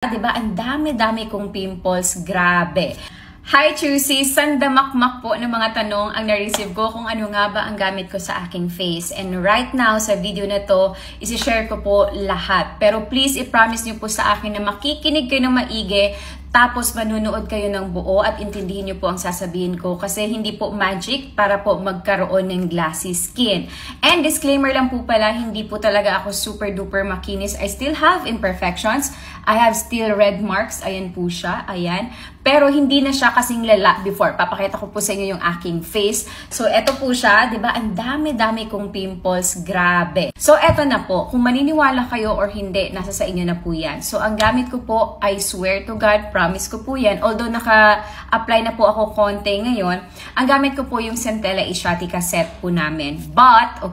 Diba, ang dami-dami kong pimples, grabe. Hi Choosies! Sandamakmak po ng mga tanong ang na-receive ko kung ano nga ba ang gamit ko sa aking face. And right now, sa video na to, isi-share ko po lahat. Pero please, i-promise nyo po sa akin na makikinig kayo ng maigi, tapos manunood kayo ng buo at intindihin nyo po ang sasabihin ko kasi hindi po magic para po magkaroon ng glassy skin. And disclaimer lang po pala, hindi po talaga ako super duper makinis. I still have imperfections. I have still red marks. Ayan po siya. Ayan. Pero hindi na siya kasing lala before. Papakita ko po sa inyo yung aking face. So, eto po siya. Diba? Ang dami-dami kong pimples. Grabe. So, eto na po. Kung maniniwala kayo or hindi, nasa sa inyo na po yan. So, ang gamit ko po, I swear to God, promise ko po yan. Although naka-apply na po ako konti ngayon, ang gamit ko po yung Centella Asiatica set po namin. But,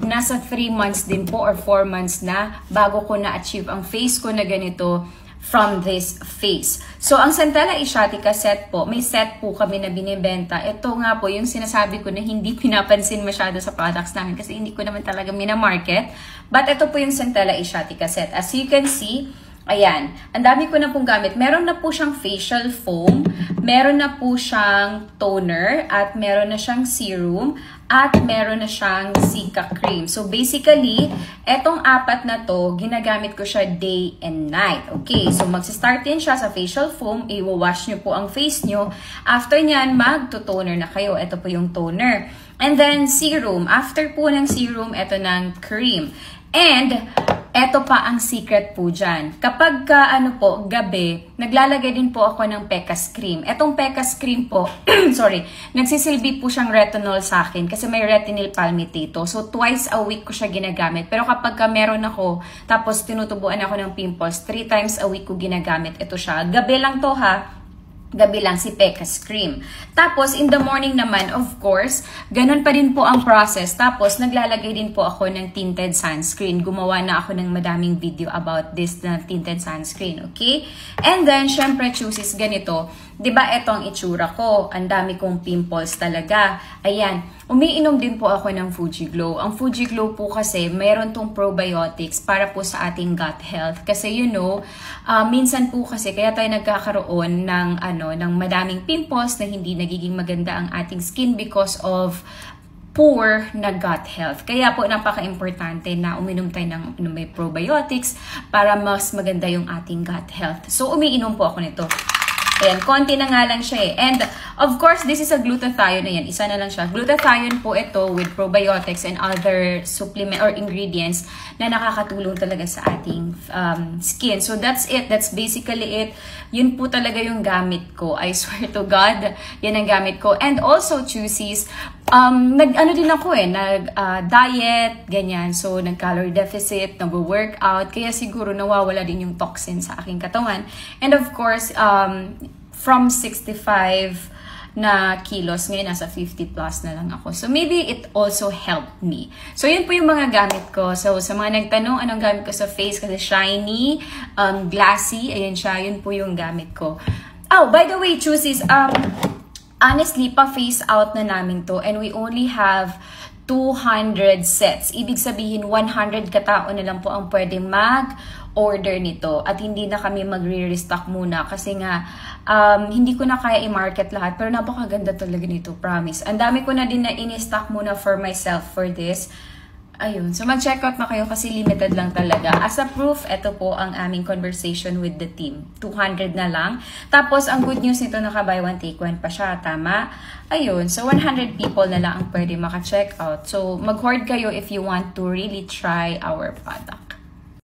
nasa 3 months din po or 4 months na bago ko na-achieve ang face ko na ganito from this face. So, ang Centella Asiatica set po, may set po kami na binibenta. Ito nga po, yung sinasabi ko na hindi pinapansin masyado sa products namin kasi hindi ko naman talaga minamarket. But ito po yung Centella Asiatica set. As you can see, ayan, ang dami ko na pong gamit. Meron na po siyang facial foam, meron na po siyang toner, at meron na siyang serum, at meron na siyang Cica cream. So basically, etong apat na to, ginagamit ko siya day and night. Okay, so magsistart din siya sa facial foam, i-wash nyo po ang face nyo. After nyan, magto-toner na kayo. Ito po yung toner. And then serum. After po ng serum, ito ng cream. And eto pa ang secret po dyan. Kapag gabi, naglalagay din po ako ng Pecas cream. Etong Pecas cream po, sorry, nagsisilbi po siyang retinol sa akin kasi may retinol palmitato. So, twice a week ko siya ginagamit. Pero kapag meron ako, tapos tinutubuan ako ng pimples, 3 times a week ko ginagamit. Ito siya. Gabi lang to ha. Gabi lang si Pecas cream. Tapos, in the morning naman, of course, ganun pa din po ang process. Tapos, naglalagay din po ako ng tinted sunscreen. Gumawa na ako ng madaming video about this na tinted sunscreen, okay? And then, syempre, Choosies, ganito. Diba, ito ang itsura ko. Ang dami kong pimples talaga. Ayan. Umiinom din po ako ng Fuji Glow. Ang Fuji Glow po kasi, mayroon tong probiotics para po sa ating gut health. Kasi, minsan po kasi, kaya tayo nagkakaroon ng madaming pimples na hindi nagiging maganda ang ating skin because of poor na gut health. Kaya po napaka-importante na uminom tayo ng may probiotics para mas maganda yung ating gut health. So, umiinom po ako nito. Ayan, konti na nga lang siya eh. And of course, this is a glutathione na yan. Isa na lang siya. Glutathione po ito with probiotics and other supplement or ingredients na nakakatulong talaga sa ating skin. So that's it. That's basically it. Yun po talaga yung gamit ko. I swear to God, yan ang gamit ko. And also, Choosies, din ako nag-diet, ganyan. So, nag-calorie deficit, nag-workout. Kaya siguro nawawala din yung toxin sa aking katawan. And of course, from 65 na kilos, ngayon nasa 50 plus na lang ako. So, maybe it also helped me. So, yun po yung mga gamit ko. So, sa mga nagtanong, anong gamit ko sa face? Kasi shiny, glassy, ayan siya, yun po yung gamit ko. Oh, by the way, Choosies, honestly, pa-face out na namin to and we only have 200 sets. Ibig sabihin, 100 katao na lang po ang pwede mag-order nito. At hindi na kami magre-restock muna kasi nga, hindi ko na kaya i-market lahat. Pero napakaganda talaga nito, promise. Ang dami ko na din na in-stock muna for myself for this. Ayun. So, mag-check out na kayo kasi limited lang talaga. As a proof, ito po ang aming conversation with the team. 200 na lang. Tapos, ang good news nito, naka-buy one, take one pa siya. Tama? Ayun. So, 100 people na lang ang pwede maka-check out. So, mag-hoard kayo if you want to really try our product.